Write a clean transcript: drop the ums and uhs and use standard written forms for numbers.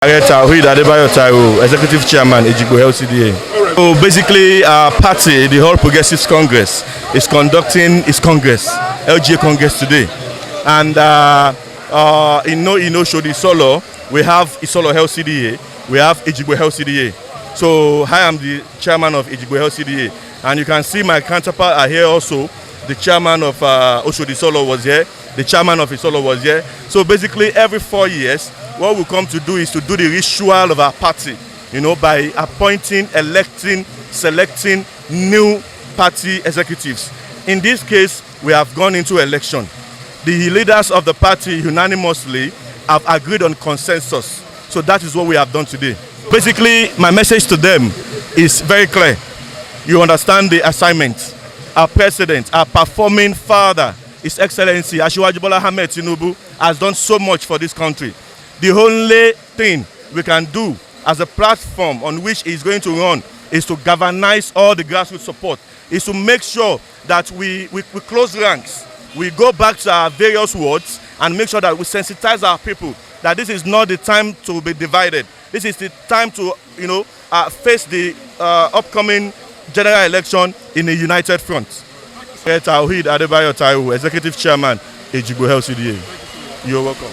Aare Taiwo, Executive Chairman, Isolo LGA. So basically, our party, the All Progressives Congress, is conducting its Congress, LGA Congress today. And in Oshodi Isolo, we have Isolo LGA, we have Isolo LGA. So I am the chairman of Isolo LGA. And you can see my counterpart are here also. The chairman of Oshodi Isolo was here, the chairman of Isolo was here. So basically, every 4 years, what we come to do is to do the ritual of our party, by appointing, electing, selecting new party executives. In this case, we have gone into election. The leaders of the party unanimously have agreed on consensus. So that is what we have done today. Basically, my message to them is very clear. You understand the assignment. Our president, our performing father, His Excellency Asiwaju Bola Ahmed Tinubu, has done so much for this country. The only thing we can do as a platform on which he's going to run is to galvanize all the grassroots support, is to make sure that we close ranks, we go back to our various wards and make sure that we sensitize our people that this is not the time to be divided. This is the time to face the upcoming general election in a united front. Aare Taiwo, Executive Chairman, Isolo LGA. You're welcome.